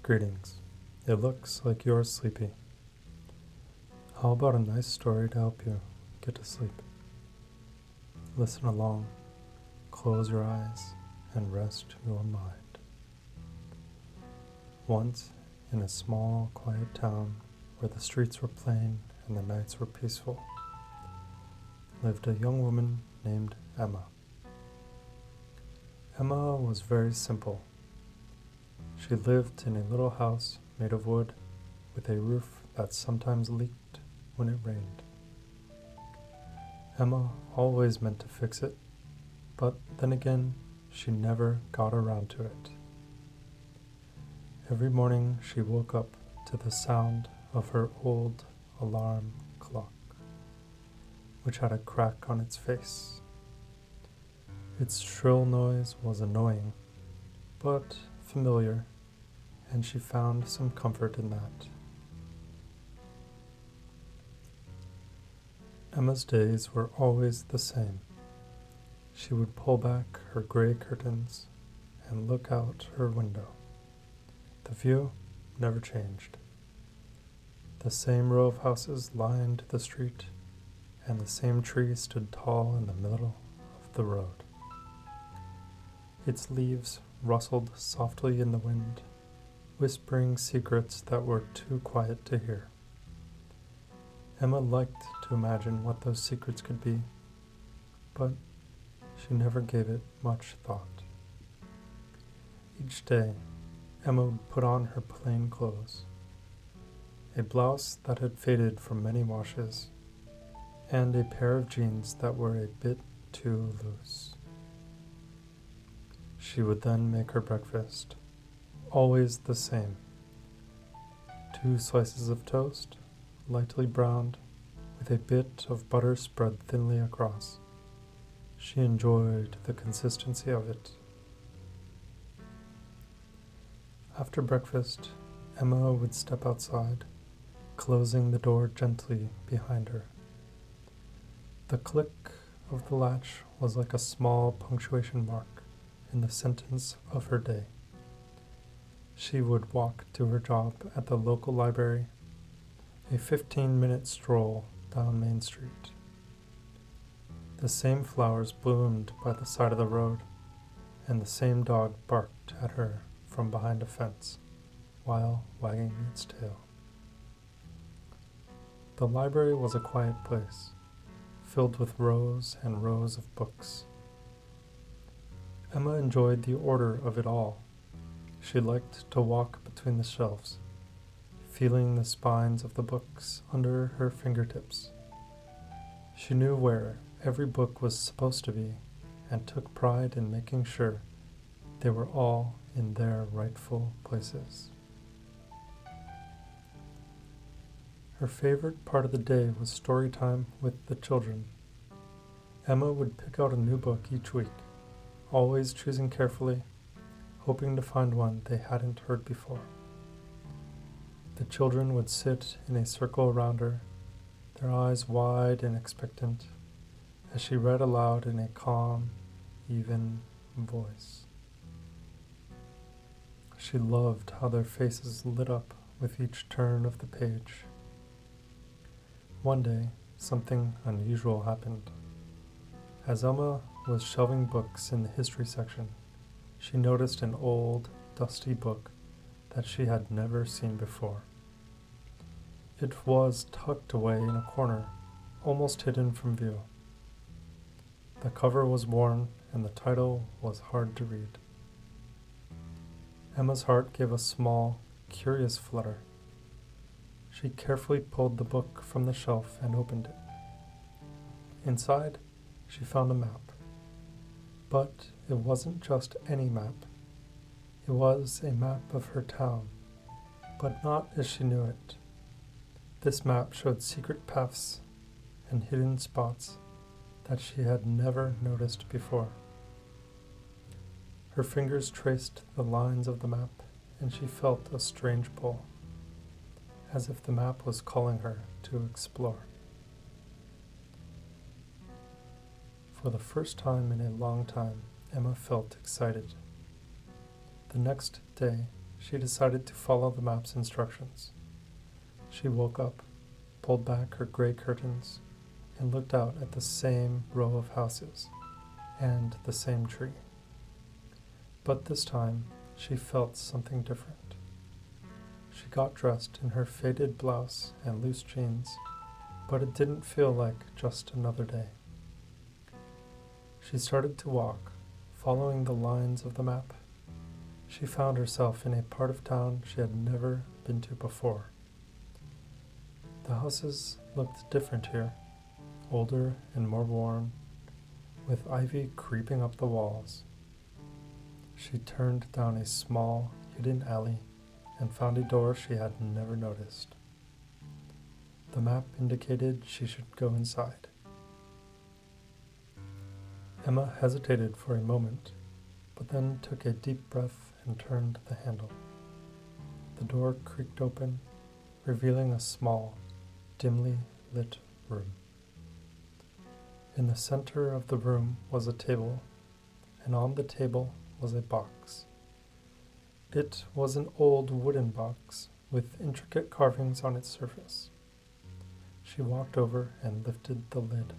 Greetings. It looks like you're sleepy. How about a nice story to help you get to sleep? Listen along, close your eyes, and rest your mind. Once, in a small, quiet town where the streets were plain and the nights were peaceful, lived a young woman named Emma. Emma was very simple. She lived in a little house made of wood with a roof that sometimes leaked when it rained. Emma always meant to fix it, but then again, she never got around to it. Every morning she woke up to the sound of her old alarm clock, which had a crack on its face. Its shrill noise was annoying, but familiar, and she found some comfort in that. Emma's days were always the same. She would pull back her gray curtains and look out her window. The view never changed. The same row of houses lined the street, and the same tree stood tall in the middle of the road. Its leaves rustled softly in the wind, whispering secrets that were too quiet to hear. Emma liked to imagine what those secrets could be, but she never gave it much thought. Each day, Emma would put on her plain clothes, a blouse that had faded from many washes, and a pair of jeans that were a bit too loose. She would then make her breakfast, always the same. 2 slices of toast, lightly browned, with a bit of butter spread thinly across. She enjoyed the consistency of it. After breakfast, Emma would step outside, closing the door gently behind her. The click of the latch was like a small punctuation mark in the sentence of her day. She would walk to her job at the local library, a 15-minute stroll down Main Street. The same flowers bloomed by the side of the road, and the same dog barked at her from behind a fence while wagging its tail. The library was a quiet place, filled with rows and rows of books. Emma enjoyed the order of it all. She liked to walk between the shelves, feeling the spines of the books under her fingertips. She knew where every book was supposed to be and took pride in making sure they were all in their rightful places. Her favorite part of the day was story time with the children. Emma would pick out a new book each week, always choosing carefully, hoping to find one they hadn't heard before. The children would sit in a circle around her, their eyes wide and expectant, as she read aloud in a calm, even voice. She loved how their faces lit up with each turn of the page. One day, something unusual happened. As Emma was shelving books in the history section, she noticed an old, dusty book that she had never seen before. It was tucked away in a corner, almost hidden from view. The cover was worn, and the title was hard to read. Emma's heart gave a small, curious flutter. She carefully pulled the book from the shelf and opened it. Inside, she found a map. But it wasn't just any map. It was a map of her town, but not as she knew it. This map showed secret paths and hidden spots that she had never noticed before. Her fingers traced the lines of the map, and she felt a strange pull, as if the map was calling her to explore. For the first time in a long time, Emma felt excited. The next day, she decided to follow the map's instructions. She woke up, pulled back her gray curtains, and looked out at the same row of houses and the same tree. But this time, she felt something different. She got dressed in her faded blouse and loose jeans, but it didn't feel like just another day. She started to walk, following the lines of the map. She found herself in a part of town she had never been to before. The houses looked different here, older and more worn, with ivy creeping up the walls. She turned down a small, hidden alley and found a door she had never noticed. The map indicated she should go inside. Emma hesitated for a moment, but then took a deep breath and turned the handle. The door creaked open, revealing a small, dimly lit room. In the center of the room was a table, and on the table was a box. It was an old wooden box with intricate carvings on its surface. She walked over and lifted the lid.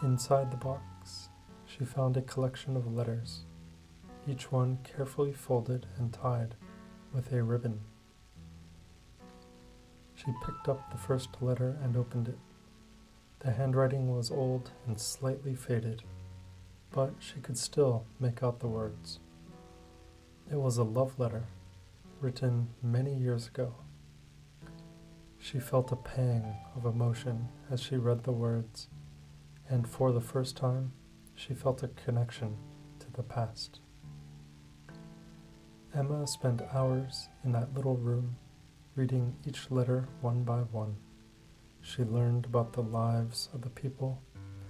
Inside the box, she found a collection of letters, each one carefully folded and tied with a ribbon. She picked up the first letter and opened it. The handwriting was old and slightly faded, but she could still make out the words. It was a love letter, written many years ago. She felt a pang of emotion as she read the words, and for the first time, she felt a connection to the past. Emma spent hours in that little room, reading each letter one by one. She learned about the lives of the people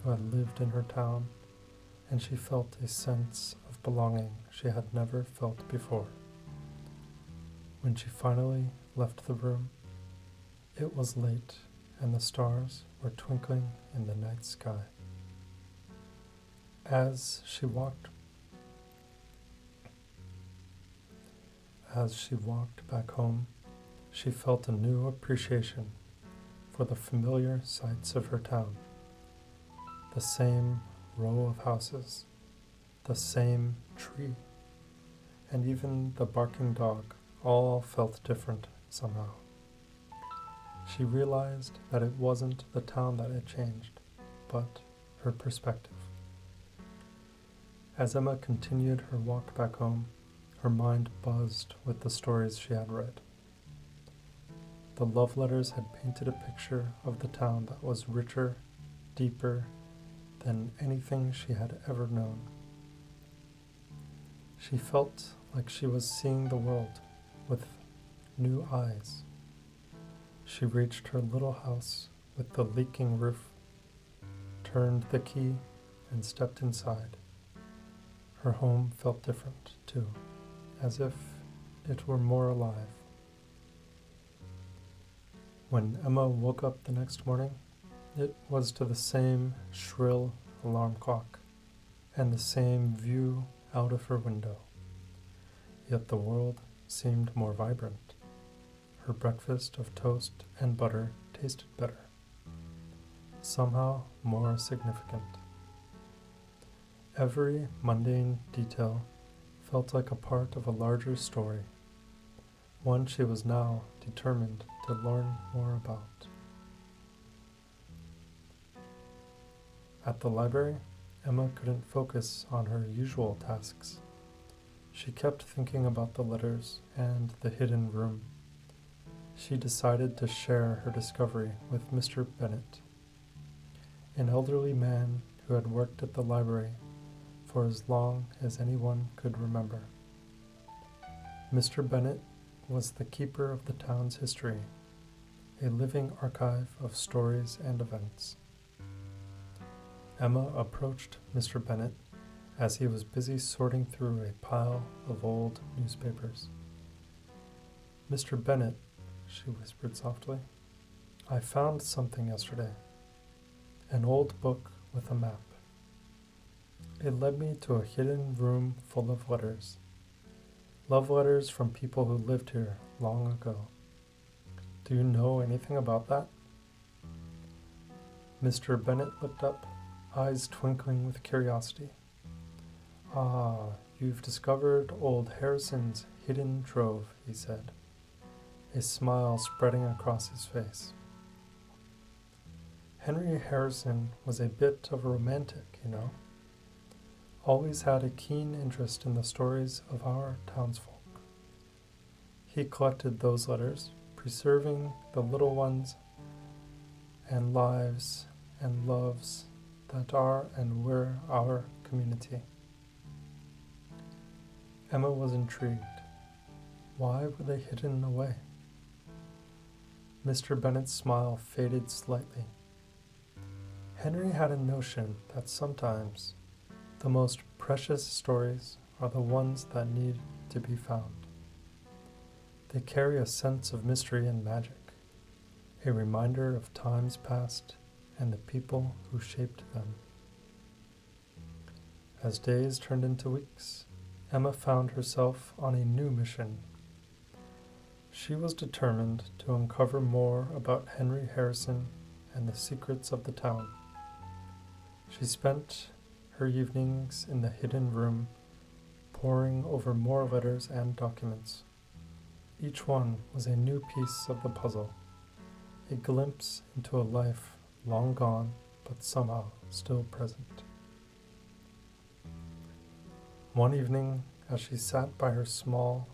who had lived in her town, and she felt a sense of belonging she had never felt before. When she finally left the room, it was late and the stars were twinkling in the night sky. As she walked back home, she felt a new appreciation for the familiar sights of her town. The same row of houses, the same tree, and even the barking dog all felt different somehow. She realized that it wasn't the town that had changed, but her perspective. As Emma continued her walk back home, her mind buzzed with the stories she had read. The love letters had painted a picture of the town that was richer, deeper than anything she had ever known. She felt like she was seeing the world with new eyes. She reached her little house with the leaking roof, turned the key, and stepped inside. Her home felt different, too, as if it were more alive. When Emma woke up the next morning, it was to the same shrill alarm clock and the same view out of her window. Yet the world seemed more vibrant. Her breakfast of toast and butter tasted better, somehow more significant. Every mundane detail felt like a part of a larger story, one she was now determined to learn more about. At the library, Emma couldn't focus on her usual tasks. She kept thinking about the letters and the hidden room. She decided to share her discovery with Mr. Bennet, an elderly man who had worked at the library for as long as anyone could remember. Mr. Bennet was the keeper of the town's history, a living archive of stories and events. Emma approached Mr. Bennet as he was busy sorting through a pile of old newspapers. "Mr. Bennet," she whispered softly, "I found something yesterday. An old book with a map. It led me to a hidden room full of letters. Love letters from people who lived here long ago. Do you know anything about that? Mr. Bennet looked up, eyes twinkling with curiosity. Ah, you've discovered old Harrison's hidden trove, he said, a smile spreading across his face. Henry Harrison was a bit of a romantic, you know. Always had a keen interest in the stories of our townsfolk. He collected those letters, preserving the little ones and lives and loves that are and were our community. Emma was intrigued. Why were they hidden away? Mr. Bennet's smile faded slightly. Henry had a notion that sometimes the most precious stories are the ones that need to be found. They carry a sense of mystery and magic, a reminder of times past and the people who shaped them. As days turned into weeks, Emma found herself on a new mission. She was determined to uncover more about Henry Harrison and the secrets of the town. She spent her evenings in the hidden room, poring over more letters and documents. Each one was a new piece of the puzzle, a glimpse into a life long gone but somehow still present. One evening, as she sat by her small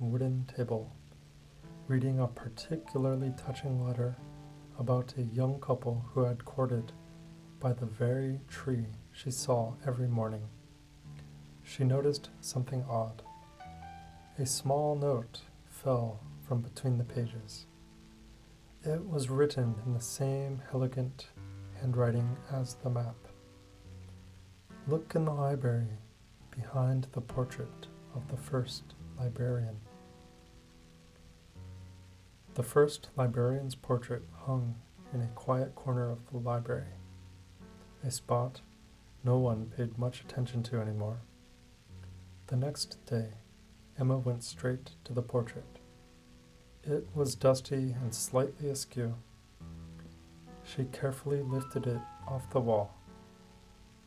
wooden table, reading a particularly touching letter about a young couple who had courted by the very tree she saw every morning, she noticed something odd. A small note fell from between the pages. It was written in the same elegant handwriting as the map. Look in the library behind the portrait of the first librarian. The first librarian's portrait hung in a quiet corner of the library, a spot no one paid much attention to anymore. The next day, Emma went straight to the portrait. It was dusty and slightly askew. She carefully lifted it off the wall.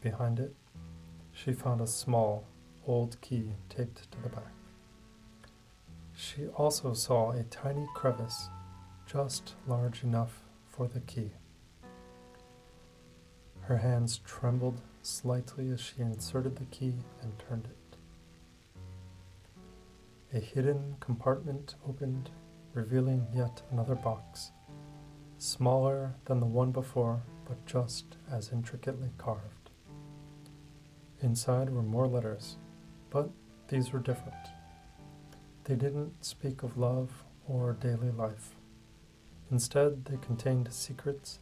Behind it, she found a small, old key taped to the back. She also saw a tiny crevice, just large enough for the key. Her hands trembled slightly as she inserted the key and turned it. A hidden compartment opened, revealing yet another box, smaller than the one before, but just as intricately carved. Inside were more letters, but these were different. They didn't speak of love or daily life. Instead, they contained secrets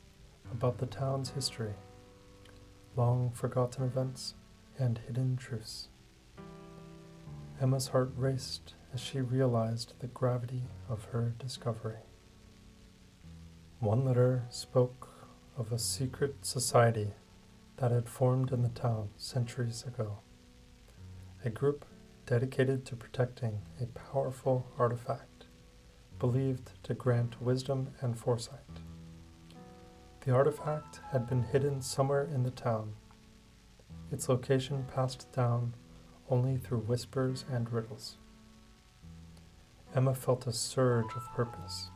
about the town's history, long forgotten events, and hidden truths. Emma's heart raced as she realized the gravity of her discovery. One letter spoke of a secret society that had formed in the town centuries ago, a group dedicated to protecting a powerful artifact believed to grant wisdom and foresight. The artifact had been hidden somewhere in the town, its location passed down only through whispers and riddles. Emma felt a surge of purpose.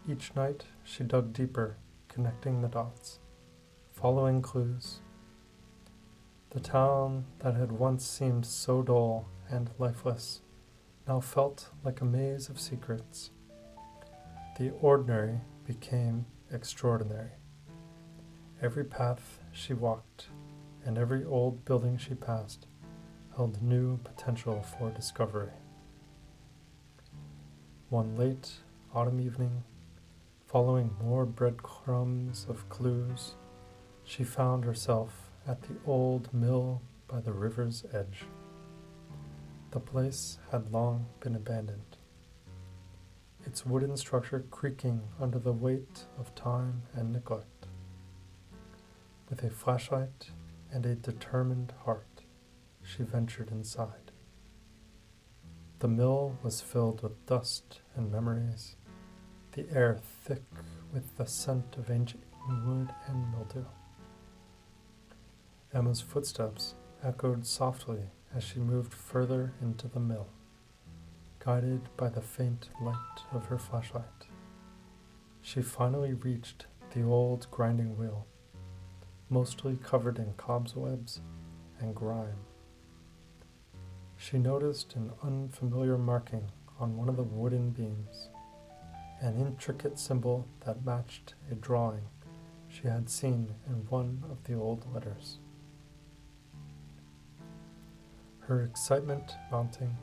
Each night she dug deeper, connecting the dots, following clues. The town that had once seemed so dull and lifeless now felt like a maze of secrets. The ordinary became extraordinary. Every path she walked and every old building she passed held new potential for discovery. One late autumn evening, following more breadcrumbs of clues, she found herself at the old mill by the river's edge. The place had long been abandoned, its wooden structure creaking under the weight of time and neglect. With a flashlight and a determined heart, she ventured inside. The mill was filled with dust and memories, the air thick with the scent of ancient wood and mildew. Emma's footsteps echoed softly as she moved further into the mill, guided by the faint light of her flashlight. She finally reached the old grinding wheel, mostly covered in cobwebs and grime. She noticed an unfamiliar marking on one of the wooden beams, an intricate symbol that matched a drawing she had seen in one of the old letters. Her excitement mounting,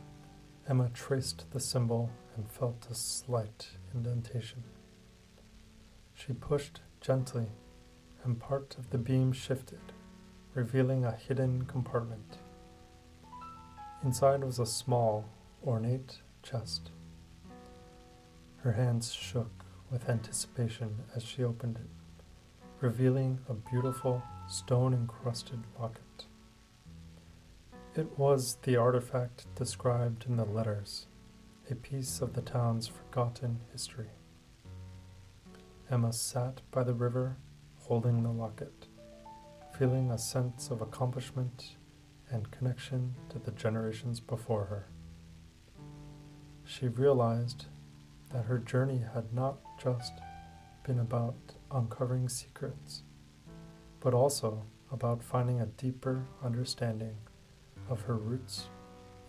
Emma traced the symbol and felt a slight indentation. She pushed gently, and part of the beam shifted, revealing a hidden compartment. Inside was a small, ornate chest. Her hands shook with anticipation as she opened it, revealing a beautiful, stone-encrusted locket. It was the artifact described in the letters, a piece of the town's forgotten history. Emma sat by the river, holding the locket, feeling a sense of accomplishment and connection to the generations before her. She realized that her journey had not just been about uncovering secrets, but also about finding a deeper understanding of her roots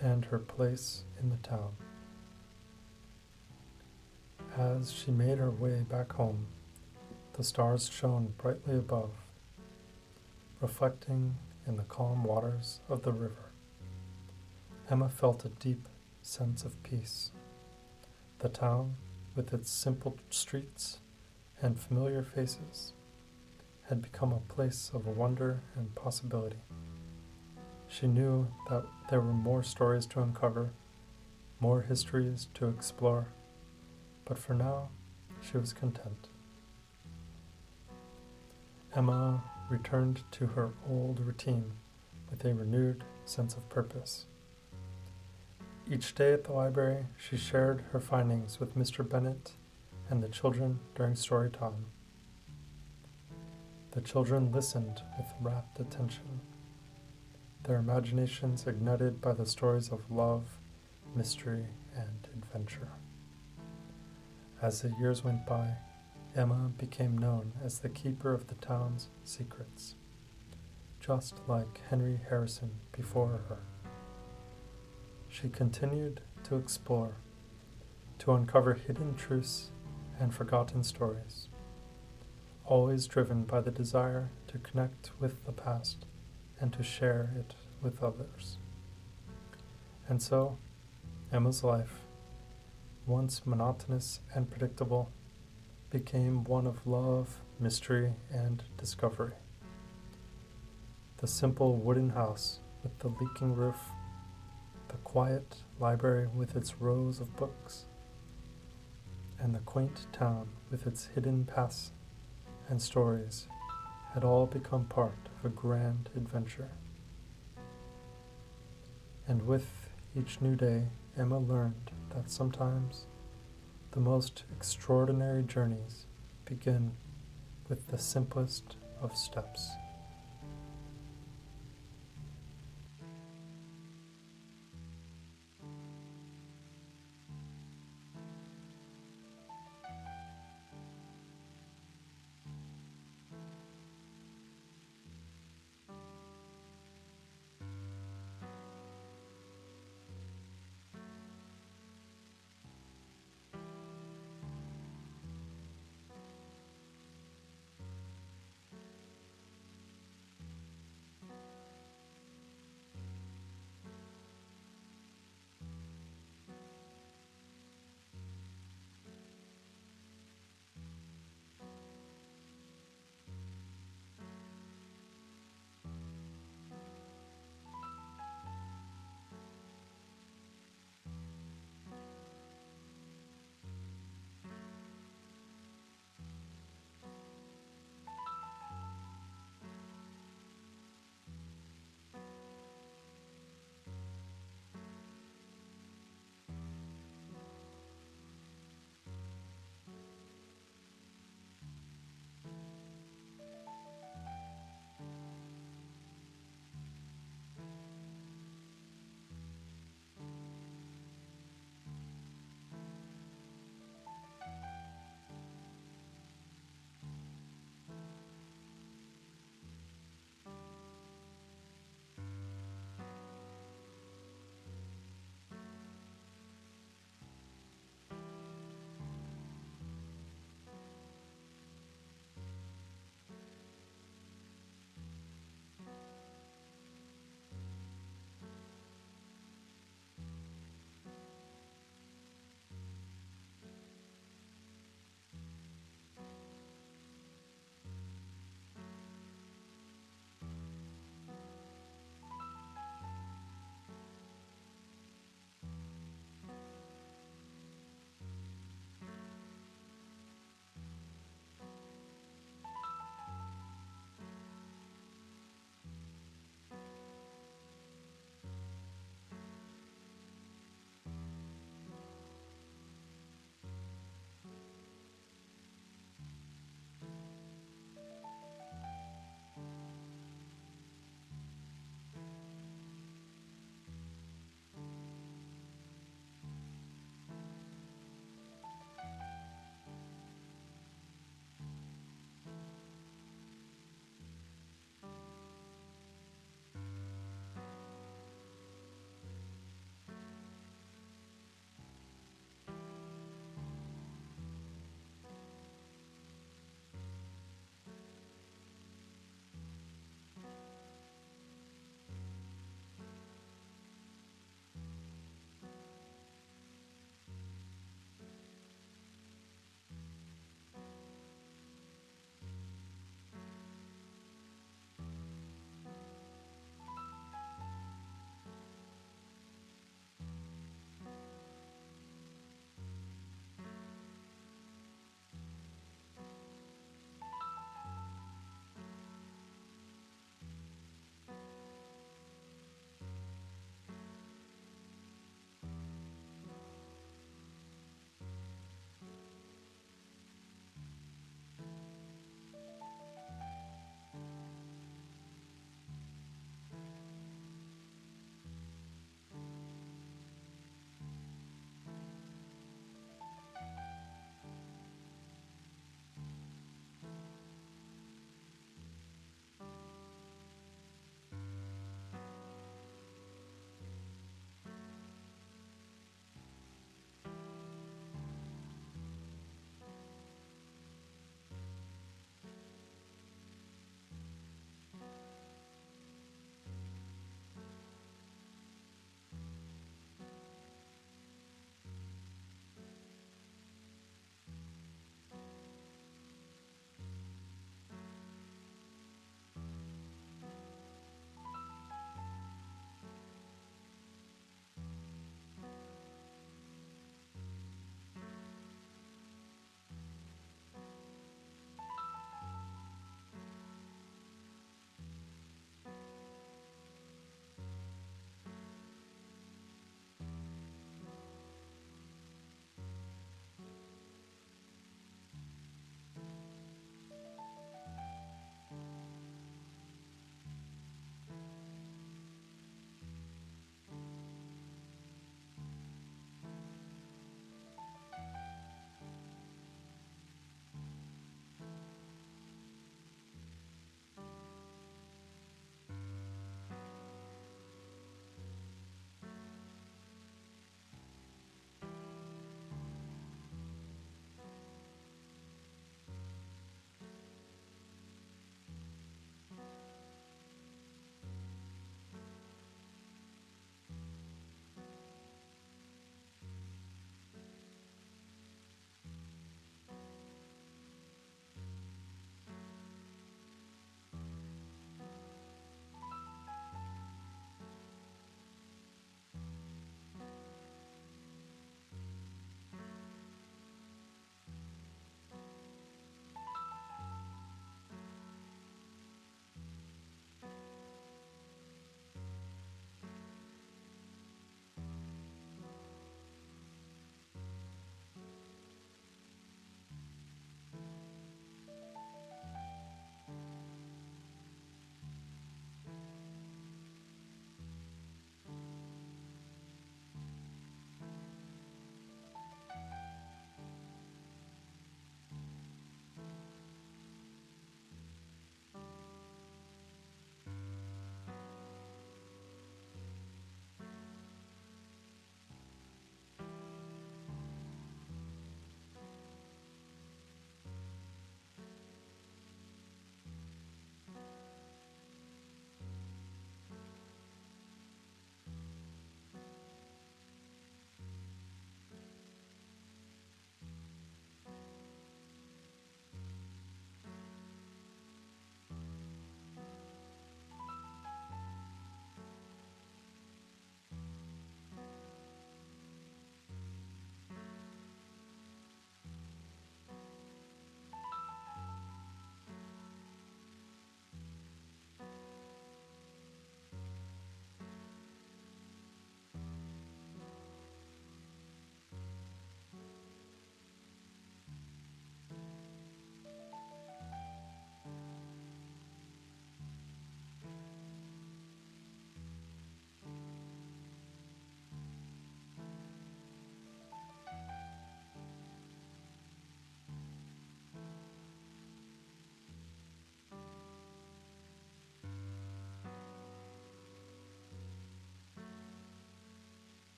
and her place in the town. As she made her way back home, the stars shone brightly above, reflecting in the calm waters of the river. Emma felt a deep sense of peace. The town, with its simple streets and familiar faces, had become a place of wonder and possibility. She knew that there were more stories to uncover, more histories to explore, but for now, she was content. Emma returned to her old routine with a renewed sense of purpose. Each day at the library, she shared her findings with Mr. Bennet and the children during story time. The children listened with rapt attention, their imaginations ignited by the stories of love, mystery, and adventure. As the years went by, Emma became known as the keeper of the town's secrets, just like Henry Harrison before her. She continued to explore, to uncover hidden truths and forgotten stories, always driven by the desire to connect with the past and to share it with others. And so, Emma's life, once monotonous and predictable, became one of love, mystery, and discovery. The simple wooden house with the leaking roof, the quiet library with its rows of books, and the quaint town with its hidden paths and stories had all become part of a grand adventure. And with each new day, Emma learned that sometimes the most extraordinary journeys begin with the simplest of steps.